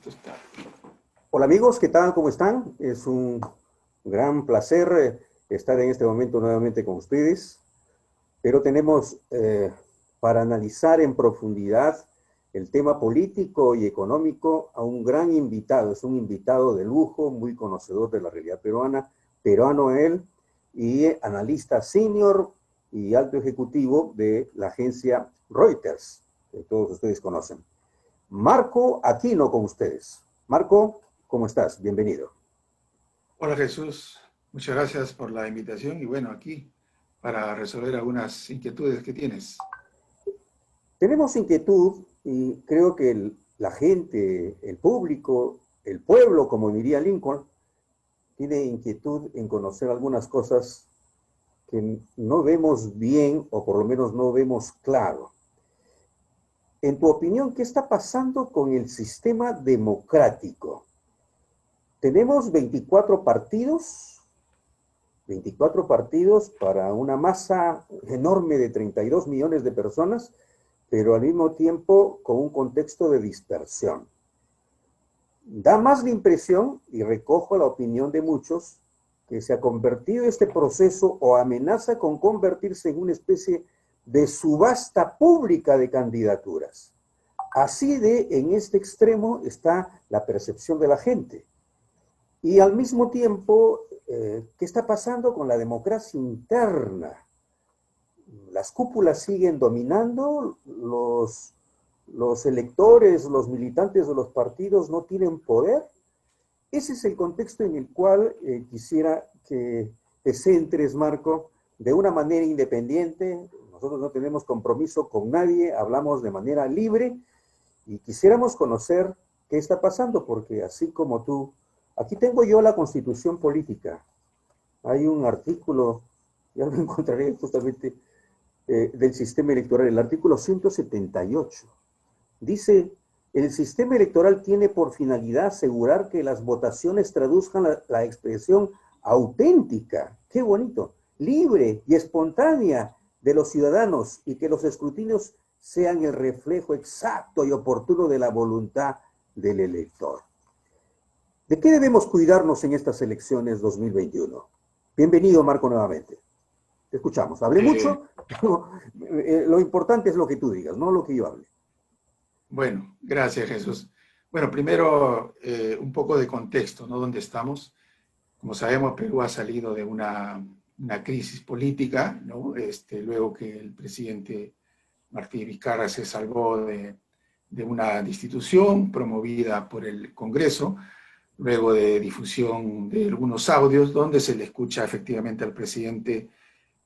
Esto está. Hola amigos, ¿qué tal? ¿Cómo están? Es un gran placer estar en este momento nuevamente con ustedes, pero tenemos para analizar en profundidad el tema político y económico a un gran invitado. Es un invitado de lujo, muy conocedor de la realidad peruana, peruano él, y analista senior y alto ejecutivo de la agencia Reuters, que todos ustedes conocen. Marco Aquino con ustedes. Marco, ¿cómo estás? Bienvenido. Hola Jesús, muchas gracias por la invitación y bueno, aquí para resolver algunas inquietudes que tienes. Tenemos inquietud y creo que la gente, el público, el pueblo, como diría Lincoln, tiene inquietud en conocer algunas cosas que no vemos bien o por lo menos no vemos claro. En tu opinión, ¿qué está pasando con el sistema democrático? Tenemos 24 partidos para una masa enorme de 32 millones de personas, pero al mismo tiempo con un contexto de dispersión. Da más la impresión, y recojo la opinión de muchos, que se ha convertido este proceso o amenaza con convertirse en una especie de subasta pública de candidaturas. Así de en este extremo está la percepción de la gente. Y al mismo tiempo, ¿qué está pasando con la democracia interna? Las cúpulas siguen dominando, los electores, los militantes de los partidos no tienen poder. Ese es el contexto en el cual quisiera que te centres, Marco, de una manera independiente. Nosotros no tenemos compromiso con nadie, hablamos de manera libre y quisiéramos conocer qué está pasando, porque así como tú, aquí tengo yo la Constitución Política. Hay un artículo, ya lo encontraré justamente, del sistema electoral, el artículo 178. Dice, el sistema electoral tiene por finalidad asegurar que las votaciones traduzcan la expresión auténtica, qué bonito, libre y espontánea de los ciudadanos y que los escrutinios sean el reflejo exacto y oportuno de la voluntad del elector. ¿De qué debemos cuidarnos en estas elecciones 2021? Bienvenido, Marco, nuevamente. Te escuchamos. Hablé mucho, pero lo importante es lo que tú digas, no lo que yo hable. Bueno, gracias Jesús. Bueno, primero un poco de contexto, ¿no? ¿Dónde estamos? Como sabemos, Perú ha salido de una crisis política, ¿no? Luego que el presidente Martí Vizcarra se salvó de una destitución promovida por el Congreso, luego de difusión de algunos audios donde se le escucha efectivamente al presidente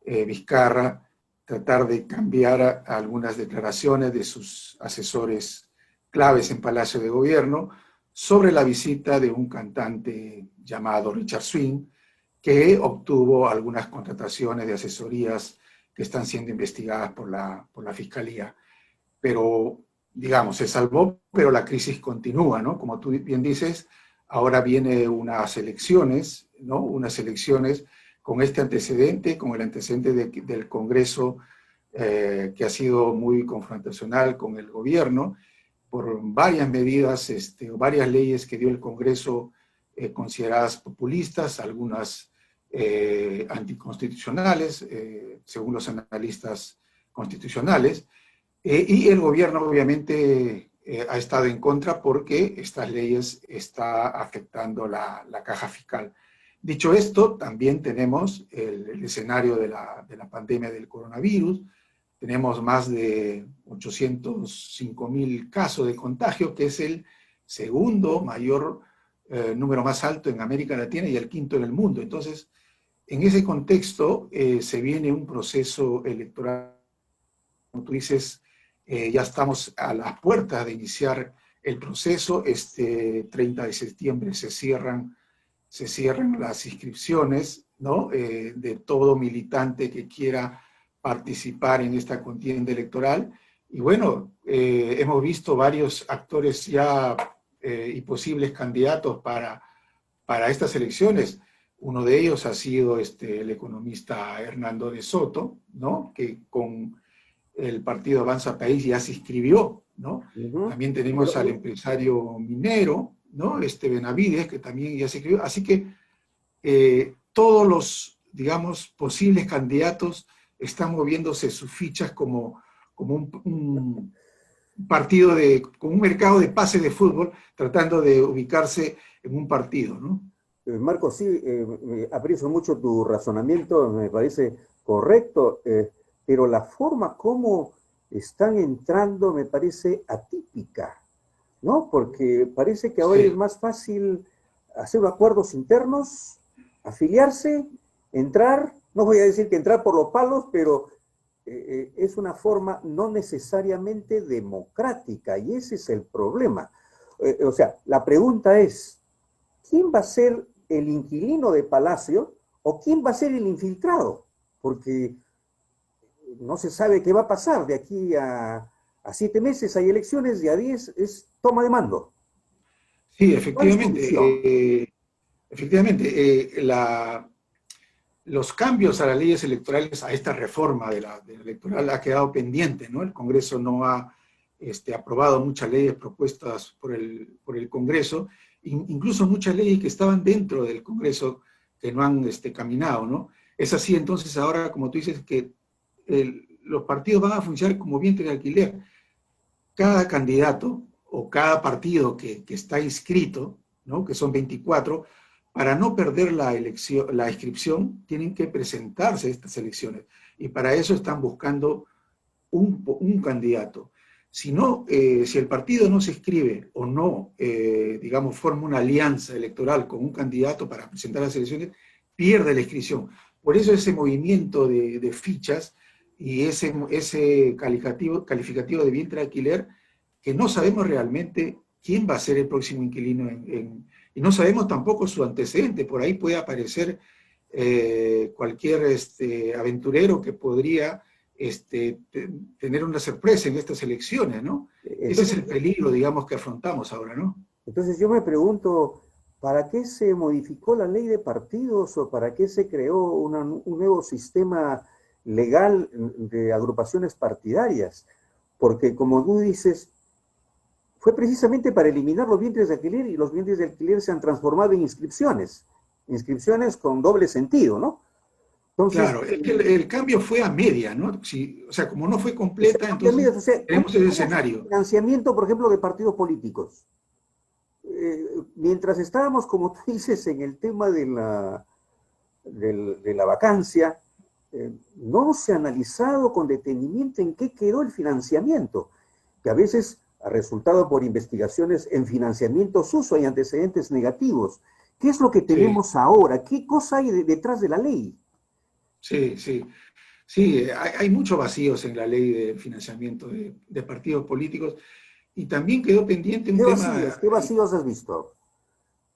Vizcarra tratar de cambiar algunas declaraciones de sus asesores claves en Palacio de Gobierno sobre la visita de un cantante llamado Richard Swing, que obtuvo algunas contrataciones de asesorías que están siendo investigadas por la Fiscalía. Pero, digamos, se salvó, pero la crisis continúa, ¿no? Como tú bien dices, ahora viene unas elecciones, ¿no? Unas elecciones con este antecedente, con el antecedente del Congreso, que ha sido muy confrontacional con el gobierno, por varias medidas, varias leyes que dio el Congreso consideradas populistas, algunas anticonstitucionales, según los analistas constitucionales, y el gobierno obviamente ha estado en contra porque estas leyes están afectando la caja fiscal. Dicho esto, también tenemos el escenario de la pandemia del coronavirus. Tenemos más de 805.000 casos de contagio, que es el segundo mayor número más alto en América Latina y el quinto en el mundo. Entonces, en ese contexto se viene un proceso electoral, como tú dices, ya estamos a las puertas de iniciar el proceso. Este 30 de septiembre se cierran las inscripciones, ¿no? De todo militante que quiera participar en esta contienda electoral. Y bueno, hemos visto varios actores ya y posibles candidatos para estas elecciones. Uno de ellos ha sido el economista Hernando de Soto, ¿no? Que con el partido Avanza País ya se inscribió, ¿no? Ujú. También tenemos al empresario minero, ¿no? Benavides, que también ya se escribió. Así que todos los, digamos, posibles candidatos están moviéndose sus fichas como un partido como un mercado de pases de fútbol, tratando de ubicarse en un partido, ¿no? Marco, sí, aprecio mucho tu razonamiento, me parece correcto, pero la forma como están entrando me parece atípica, ¿no? Porque parece que ahora es Sí, más fácil hacer acuerdos internos, afiliarse, entrar, no voy a decir que entrar por los palos, pero es una forma no necesariamente democrática y ese es el problema. O sea, la pregunta es, ¿quién va a ser el inquilino de Palacio o quién va a ser el infiltrado? Porque no se sabe qué va a pasar de aquí a 7 meses hay elecciones y a 10 es toma de mando. sí, ¿Cuál es tu visión? efectivamente, los cambios a las leyes electorales, a esta reforma de la electoral ha quedado pendiente, ¿no? El Congreso no ha aprobado muchas leyes propuestas por el Congreso, incluso muchas leyes que estaban dentro del Congreso que no han caminado, ¿no? Es así, entonces ahora, como tú dices, que los partidos van a funcionar como vientre de alquiler. Cada candidato o cada partido que está inscrito, ¿no? Que son 24, para no perder la elección, la inscripción, tienen que presentarse a estas elecciones. Y para eso están buscando un candidato. Si no, si el partido no se inscribe o no, digamos, forma una alianza electoral con un candidato para presentar las elecciones, pierde la inscripción. Por eso ese movimiento de fichas y ese calificativo de vientre de alquiler, que no sabemos realmente quién va a ser el próximo inquilino y no sabemos tampoco su antecedente. Por ahí puede aparecer cualquier aventurero que podría tener una sorpresa en estas elecciones, ¿no? Ese es Entonces, el peligro, digamos, que afrontamos ahora, ¿no? entonces yo me pregunto, ¿para qué se modificó la ley de partidos o para qué se creó un nuevo sistema legal de agrupaciones partidarias? Porque como tú dices, fue precisamente para eliminar los vientres de alquiler y los vientres de alquiler se han transformado en inscripciones, inscripciones con doble sentido, ¿no? Entonces, Claro, es que el cambio fue a media, ¿no? Si, o sea, como no fue completa, exactamente, entonces amigas, o sea, tenemos ese ¿cómo fue el escenario. financiamiento, por ejemplo, de partidos políticos? Mientras estábamos, como tú dices, en el tema de la vacancia, no se ha analizado con detenimiento en qué quedó el financiamiento, que a veces ha resultado por investigaciones en financiamiento sucio y antecedentes negativos. ¿Qué es lo que Sí, tenemos ahora? ¿Qué cosa hay detrás de la ley? sí, sí. Sí, hay muchos vacíos en la ley de financiamiento de partidos políticos y también quedó pendiente un tema, Qué vacíos has visto?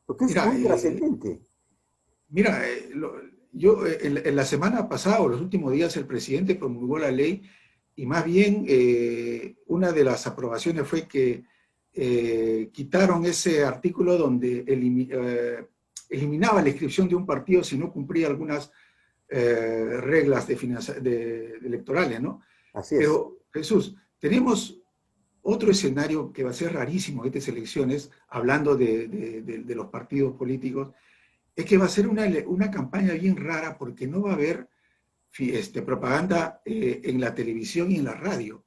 Porque es mira, muy trascendente. mira, yo en la semana pasada o los últimos días el presidente promulgó la ley y más bien una de las aprobaciones fue que quitaron ese artículo donde eliminaba la inscripción de un partido si no cumplía algunas reglas electorales, ¿no? Así es. Pero Jesús, tenemos otro escenario que va a ser rarísimo en estas elecciones, hablando de los partidos políticos, es que va a ser una campaña bien rara porque no va a haber propaganda en la televisión y en la radio,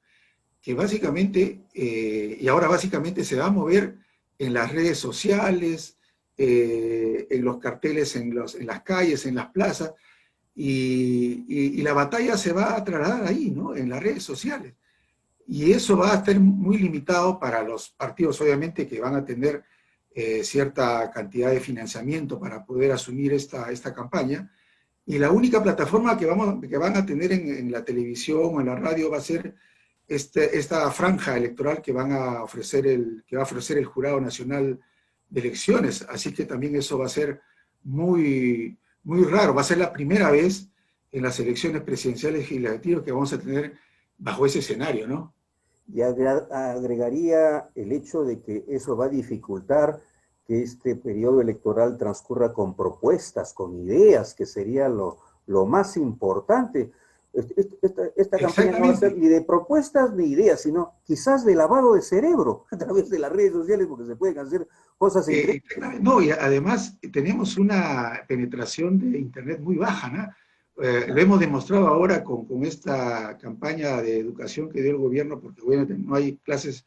que básicamente, y ahora básicamente se va a mover en las redes sociales, en los carteles en las calles, en las plazas, y la batalla se va a trasladar ahí, ¿no? En las redes sociales. Y eso va a estar muy limitado para los partidos, obviamente, que van a tener cierta cantidad de financiamiento para poder asumir esta campaña. Y la única plataforma que van a tener en la televisión o en la radio va a ser esta franja electoral que va a ofrecer el Jurado Nacional de Elecciones. Así que también eso va a ser muy, muy raro. Va a ser la primera vez en las elecciones presidenciales y legislativas que vamos a tener bajo ese escenario, ¿no? Y agregaría el hecho de que eso va a dificultar que este periodo electoral transcurra con propuestas, con ideas, que sería lo más importante, Esta campaña no va a ser ni de propuestas ni ideas, sino quizás de lavado de cerebro a través de las redes sociales, porque se pueden hacer cosas increíbles. No, y además tenemos una penetración de Internet muy baja, ¿no? Lo hemos demostrado ahora con esta campaña de educación que dio el gobierno, porque bueno, no hay clases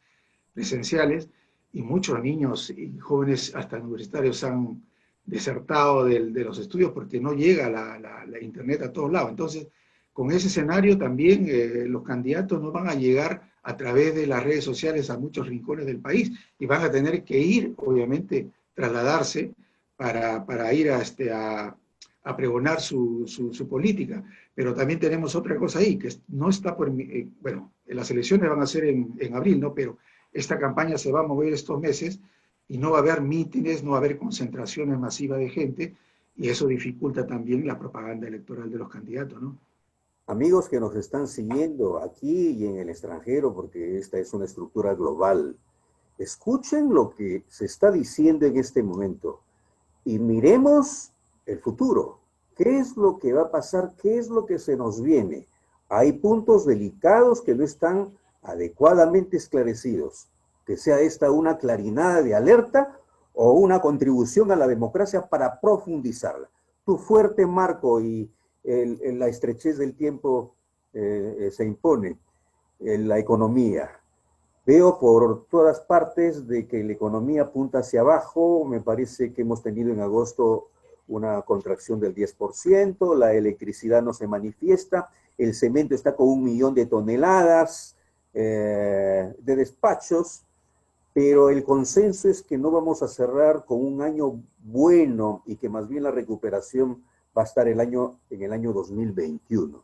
presenciales y muchos niños y jóvenes hasta universitarios han desertado de los estudios porque no llega la Internet a todos lados. Entonces, con ese escenario también los candidatos no van a llegar a través de las redes sociales a muchos rincones del país y van a tener que ir, obviamente, trasladarse para ir a pregonar su política. Pero también tenemos otra cosa ahí, que no está por... bueno, las elecciones van a ser en abril, ¿no? Pero esta campaña se va a mover estos meses y no va a haber mítines, no va a haber concentraciones masivas de gente y eso dificulta también la propaganda electoral de los candidatos, ¿no? Amigos que nos están siguiendo aquí y en el extranjero, porque esta es una estructura global, escuchen lo que se está diciendo en este momento y miremos el futuro. ¿Qué es lo que va a pasar? ¿Qué es lo que se nos viene? Hay puntos delicados que no están adecuadamente esclarecidos. Que sea esta una clarinada de alerta o una contribución a la democracia para profundizarla. Tu fuerte marco y la estrechez del tiempo se impone en la economía. Veo por todas partes de que la economía apunta hacia abajo. Me parece que hemos tenido en agosto una contracción del 10%, la electricidad no se manifiesta, el cemento está con 1 millón de toneladas de despachos, pero el consenso es que no vamos a cerrar con un año bueno y que más bien la recuperación va a estar en el año 2021.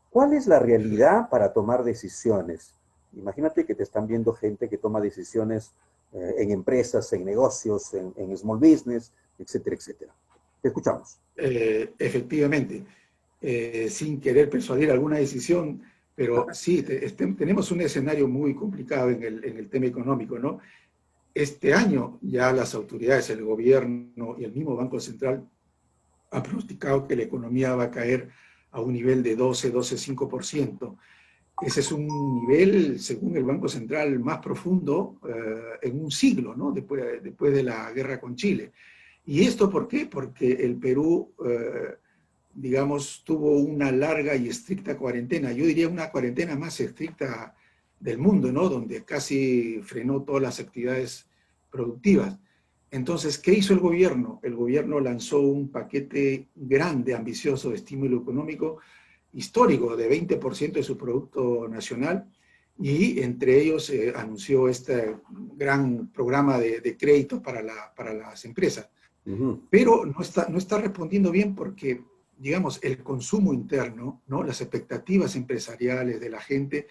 ¿Cuál es la realidad para tomar decisiones? Imagínate que te están viendo gente que toma decisiones en empresas, en negocios, en small business, etcétera, etcétera. Te escuchamos. Efectivamente, sin querer persuadir alguna decisión, pero sí, tenemos un escenario muy complicado en el tema económico, ¿no? Este año ya las autoridades, el gobierno y el mismo Banco Central han pronosticado que la economía va a caer a un nivel de 12,5%. Ese es un nivel, según el Banco Central, más profundo en un siglo, ¿no? Después de la guerra con Chile. ¿Y esto por qué? Porque el Perú, digamos, tuvo una larga y estricta cuarentena. Yo diría una cuarentena más estricta del mundo, ¿no? Donde casi frenó todas las actividades productivas. Entonces, ¿qué hizo el gobierno? El gobierno lanzó un paquete grande, ambicioso de estímulo económico histórico de 20% de su Producto Nacional y entre ellos anunció este gran programa de créditos para las empresas. Pero no está respondiendo bien porque, digamos, el consumo interno, ¿no? Las expectativas empresariales de la gente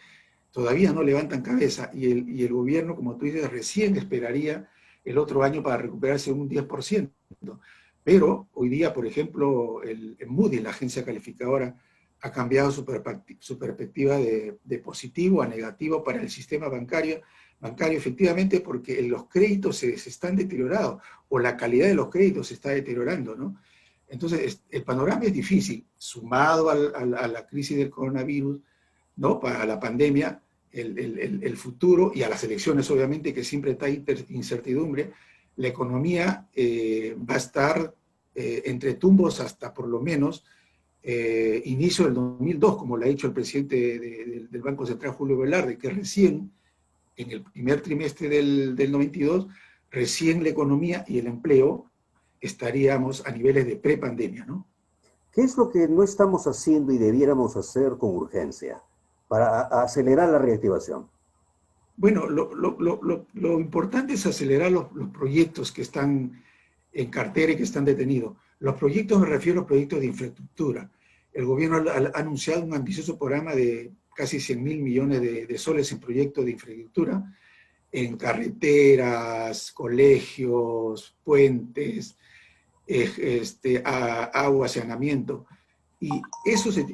todavía no levantan cabeza y el gobierno, como tú dices, recién esperaría el otro año para recuperarse un 10%. Pero hoy día, por ejemplo, el Moody's, la agencia calificadora, ha cambiado su perspectiva de positivo a negativo para el sistema bancario efectivamente porque los créditos se están deteriorando o la calidad de los créditos se está deteriorando, ¿no? Entonces, el panorama es difícil, sumado a la crisis del coronavirus, ¿no? Para la pandemia, el futuro y a las elecciones, obviamente, que siempre está incertidumbre, la economía va a estar entre tumbos hasta por lo menos inicio del 2002, como lo ha dicho el presidente del Banco Central, Julio Velarde, que recién, en el primer trimestre del 92, recién la economía y el empleo estaríamos a niveles de prepandemia, ¿no? ¿Qué es lo que no estamos haciendo y debiéramos hacer con urgencia para acelerar la reactivación? Bueno, lo importante es acelerar los proyectos que están en cartera y que están detenidos. Los proyectos, me refiero a los proyectos de infraestructura. El gobierno ha anunciado un ambicioso programa de casi 100.000 millones de soles en proyectos de infraestructura, en carreteras, colegios, puentes, agua, saneamiento. Y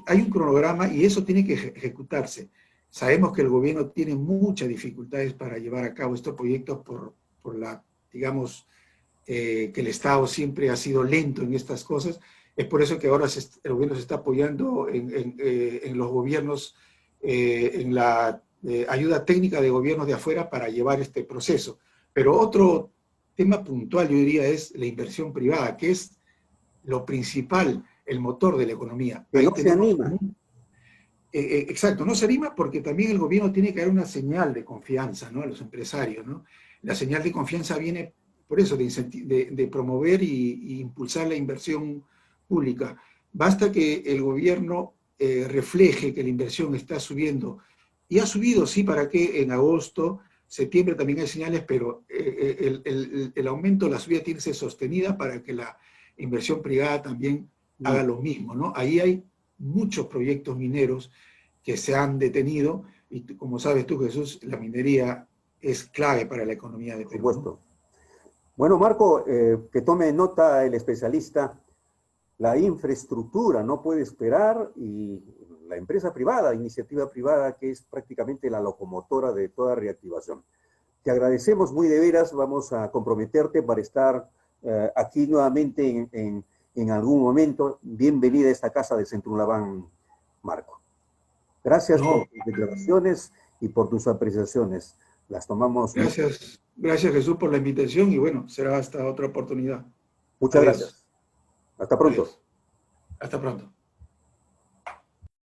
hay un cronograma y eso tiene que ejecutarse. Sabemos que el gobierno tiene muchas dificultades para llevar a cabo estos proyectos por la, digamos, que el Estado siempre ha sido lento en estas cosas Es por eso que ahora el gobierno se está apoyando en los gobiernos, en la ayuda técnica de gobiernos de afuera para llevar este proceso. Pero otro tema puntual, yo diría, es la inversión privada, que es lo principal, el motor de la economía. Que Ahí no se tenemos, anima. exacto, no se anima porque también el gobierno tiene que dar una señal de confianza, ¿no?, a los empresarios, ¿no? La señal de confianza viene por eso, de promover y impulsar la inversión pública. Basta que el gobierno refleje que la inversión está subiendo, y ha subido, sí, para que en agosto, septiembre también hay señales, pero el aumento, la subida tiene que ser sostenida para que la inversión privada también haga lo mismo, ¿no? Ahí hay muchos proyectos mineros que se han detenido, y como sabes tú, Jesús, la minería es clave para la economía de Por Perú, supuesto. ¿no? Bueno, Marco, que tome nota el especialista, la infraestructura no puede esperar y la empresa privada, iniciativa privada, que es prácticamente la locomotora de toda reactivación. Te agradecemos muy de veras, vamos a comprometerte para estar aquí nuevamente en algún momento. Bienvenida a esta casa de Centrulabán, Marco. Gracias por No, tus declaraciones y por tus apreciaciones. Las tomamos. gracias Jesús por la invitación y bueno, será hasta otra oportunidad. Muchas Adiós. gracias. Hasta pronto. Adiós. Hasta pronto.